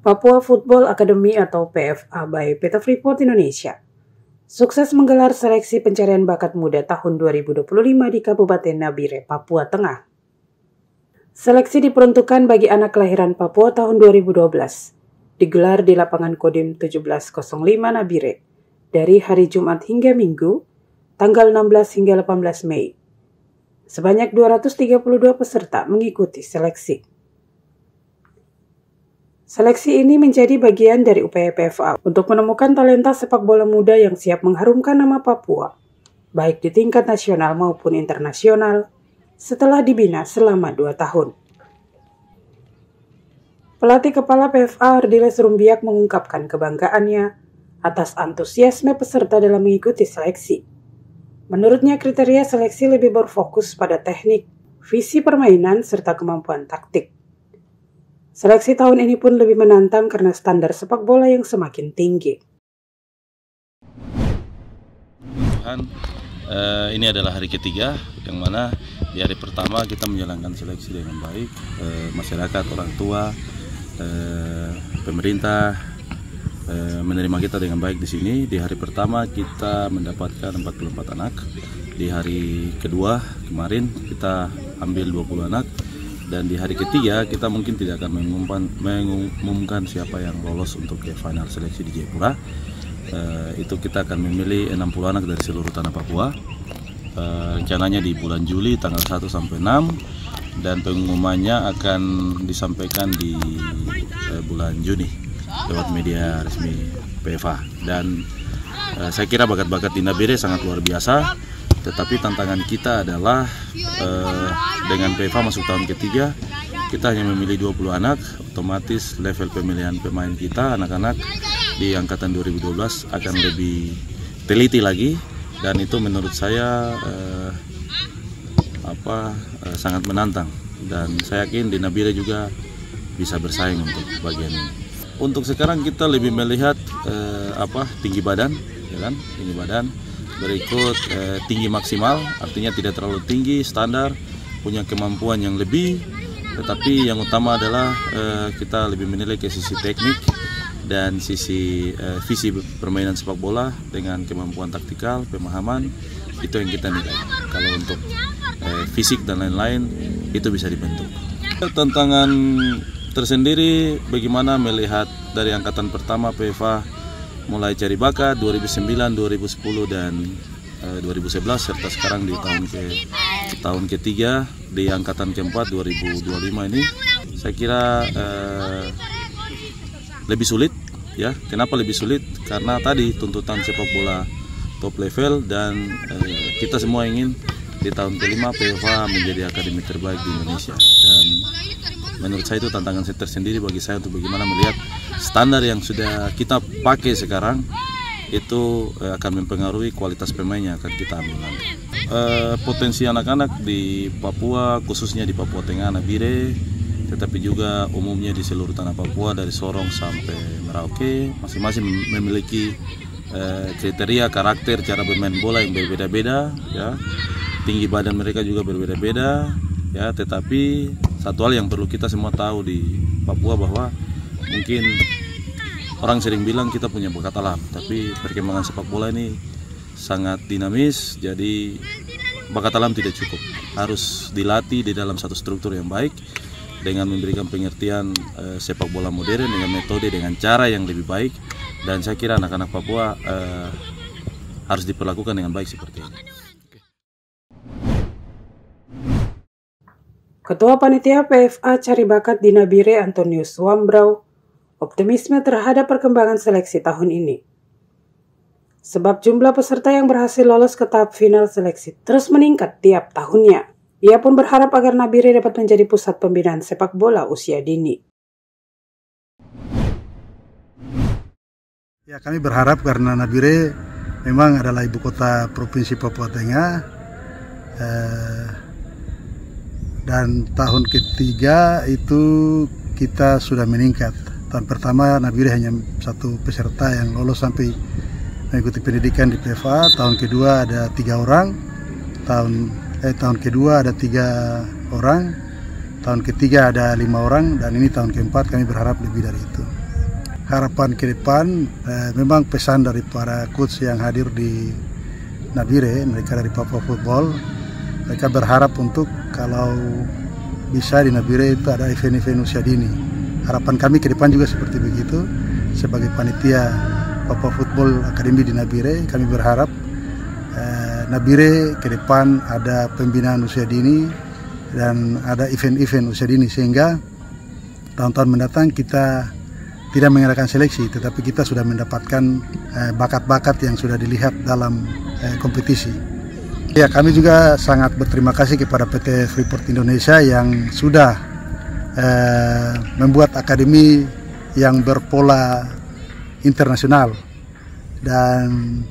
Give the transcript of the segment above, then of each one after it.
Papua Football Academy atau PFA by PT Freeport Indonesia sukses menggelar seleksi pencarian bakat muda tahun 2025 di Kabupaten Nabire, Papua Tengah. Seleksi diperuntukkan bagi anak kelahiran Papua tahun 2012, digelar di lapangan Kodim 1705 Nabire, dari hari Jumat hingga Minggu, tanggal 16 hingga 18 Mei. Sebanyak 232 peserta mengikuti seleksi. Seleksi ini menjadi bagian dari upaya PFA untuk menemukan talenta sepak bola muda yang siap mengharumkan nama Papua, baik di tingkat nasional maupun internasional, setelah dibina selama 2 tahun. Pelatih kepala PFA Ardiles Rumbiak mengungkapkan kebanggaannya atas antusiasme peserta dalam mengikuti seleksi. Menurutnya kriteria seleksi lebih berfokus pada teknik, visi permainan, serta kemampuan taktik. Seleksi tahun ini pun lebih menantang karena standar sepak bola yang semakin tinggi. Tuhan, ini adalah hari ketiga, yang mana di hari pertama kita menjalankan seleksi dengan baik. Masyarakat, orang tua, pemerintah menerima kita dengan baik di sini. Di hari pertama kita mendapatkan 44 anak. Di hari kedua kemarin kita ambil 20 anak. Dan di hari ketiga kita mungkin tidak akan mengumumkan siapa yang lolos untuk ke final seleksi di Jayapura. Itu kita akan memilih 60 anak dari seluruh tanah Papua. Rencananya di bulan Juli tanggal 1 sampai 6, dan pengumumannya akan disampaikan di bulan Juni lewat media resmi PFA. Dan saya kira bakat-bakat di Nabire sangat luar biasa. Tetapi tantangan kita adalah dengan PFA masuk tahun ketiga, kita hanya memilih 20 anak, otomatis level pemilihan pemain kita, anak-anak di angkatan 2012 akan lebih teliti lagi, dan itu menurut saya sangat menantang, dan saya yakin di Nabire juga bisa bersaing untuk bagian ini. Untuk sekarang kita lebih melihat tinggi badan, ya kan? Tinggi badan. Berikut tinggi maksimal, artinya tidak terlalu tinggi, standar, punya kemampuan yang lebih. Tetapi yang utama adalah kita lebih menilai ke sisi teknik dan sisi visi permainan sepak bola dengan kemampuan taktikal, pemahaman, itu yang kita nilai. Kalau untuk fisik dan lain-lain itu bisa dibentuk. Tantangan tersendiri bagaimana melihat dari angkatan pertama PFA mulai cari bakat 2009, 2010 dan 2011, serta sekarang di tahun ketiga di angkatan keempat 2025 ini, saya kira lebih sulit ya. Kenapa lebih sulit? Karena tadi tuntutan sepak bola top level, dan kita semua ingin di tahun kelima PFA menjadi akademi terbaik di Indonesia. Dan menurut saya itu tantangan tersendiri bagi saya untuk bagaimana melihat standar yang sudah kita pakai sekarang itu akan mempengaruhi kualitas pemain yang akan kita ambil nanti. Potensi anak-anak di Papua, khususnya di Papua Tengah, Nabire, tetapi juga umumnya di seluruh tanah Papua dari Sorong sampai Merauke, masing-masing memiliki kriteria, karakter, cara bermain bola yang berbeda-beda, ya. Tinggi badan mereka juga berbeda-beda, ya. Tetapi satu hal yang perlu kita semua tahu di Papua, bahwa mungkin orang sering bilang kita punya bakat alam, tapi perkembangan sepak bola ini sangat dinamis. Jadi bakat alam tidak cukup, harus dilatih di dalam satu struktur yang baik dengan memberikan pengertian sepak bola modern dengan metode, dengan cara yang lebih baik. Dan saya kira anak-anak Papua harus diperlakukan dengan baik seperti ini. Ketua Panitia PFA Cari Bakat di Nabire, Antonius Wambrau, optimisme terhadap perkembangan seleksi tahun ini. Sebab jumlah peserta yang berhasil lolos ke tahap final seleksi terus meningkat tiap tahunnya. Ia pun berharap agar Nabire dapat menjadi pusat pembinaan sepak bola usia dini. Ya, kami berharap karena Nabire memang adalah ibu kota Provinsi Papua Tengah, dan tahun ketiga itu kita sudah meningkat. Tahun pertama Nabire hanya 1 peserta yang lolos sampai mengikuti pendidikan di PFA. Tahun kedua ada 3 orang. Tahun kedua ada 3 orang. Tahun ketiga ada 5 orang, dan ini tahun keempat kami berharap lebih dari itu. harapan ke depan, memang pesan dari para coach yang hadir di Nabire, mereka dari Papua Football, mereka berharap untuk kalau bisa di Nabire itu ada event-event usia dini. Harapan kami ke depan juga seperti begitu. Sebagai panitia Papua Football Academy di Nabire, kami berharap Nabire ke depan ada pembinaan usia dini dan ada event-event usia dini, sehingga tahun-tahun mendatang kita tidak mengadakan seleksi, tetapi kita sudah mendapatkan bakat-bakat yang sudah dilihat dalam kompetisi. Ya, kami juga sangat berterima kasih kepada PT Freeport Indonesia yang sudah membuat akademi yang berpola internasional, dan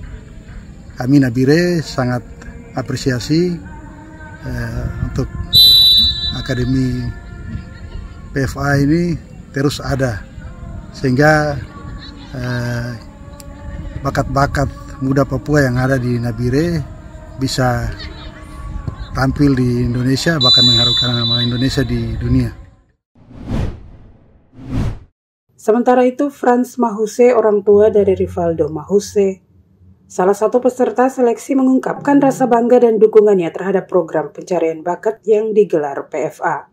kami Nabire sangat apresiasi untuk akademi PFA ini terus ada, sehingga bakat-bakat muda Papua yang ada di Nabire bisa tampil di Indonesia, bahkan mengharumkan nama Indonesia di dunia. Sementara itu, Franz Mahuse, orang tua dari Rivaldo Mahuse, salah satu peserta seleksi, mengungkapkan rasa bangga dan dukungannya terhadap program pencarian bakat yang digelar PFA.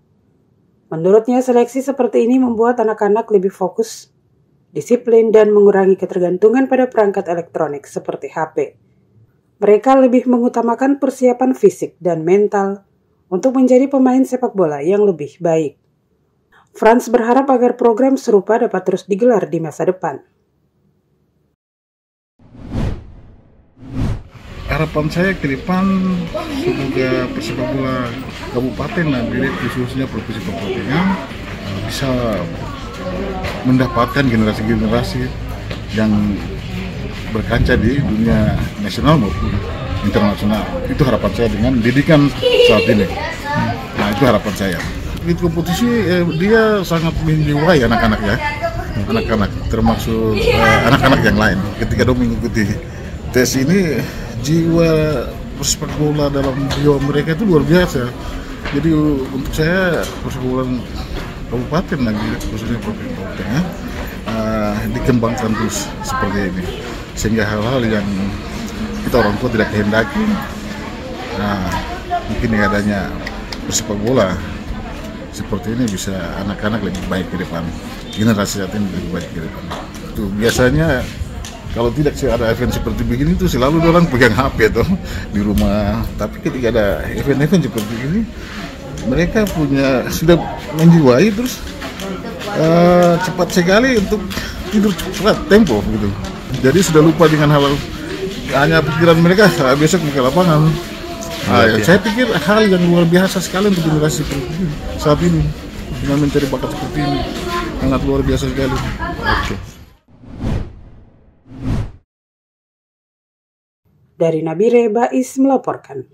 Menurutnya, seleksi seperti ini membuat anak-anak lebih fokus, disiplin, dan mengurangi ketergantungan pada perangkat elektronik seperti HP. Mereka lebih mengutamakan persiapan fisik dan mental untuk menjadi pemain sepak bola yang lebih baik. Franz berharap agar program serupa dapat terus digelar di masa depan. Harapan saya ke depan, semoga persepak bola Kabupaten Nabire, khususnya Provinsi Papua Tengah, bisa mendapatkan generasi-generasi yang berkaca di dunia nasional maupun internasional. Itu harapan saya dengan didikan saat ini. Nah, itu harapan saya. Di kompetisi dia sangat menjiwai anak-anak ya, anak-anak termasuk anak-anak yang lain. Ketika dia mengikuti tes ini, jiwa persepak bola dalam jiwa mereka itu luar biasa. Jadi untuk saya persepak bola Kabupaten Nabire, khususnya Provinsi Papua Tengah, dikembangkan terus seperti ini, sehingga hal-hal yang kita orang tua tidak kehendaki, mungkin dengan adanya persepak bola seperti ini bisa anak-anak lebih baik ke depan, generasi saat ini lebih baik ke depan. Itu biasanya kalau tidak ada event seperti begini tuh selalu orang pegang HP tuh di rumah. Tapi ketika ada event-event seperti ini, mereka sudah menjiwai, terus cepat sekali untuk tidur cepat tempo gitu. Jadi sudah lupa dengan hal hanya pikiran mereka besok ke lapangan. Saya pikir hal yang luar biasa sekali untuk generasi seperti ini saat ini, dengan mencari bakat seperti ini sangat luar biasa sekali. Dari Nabire, Bais melaporkan.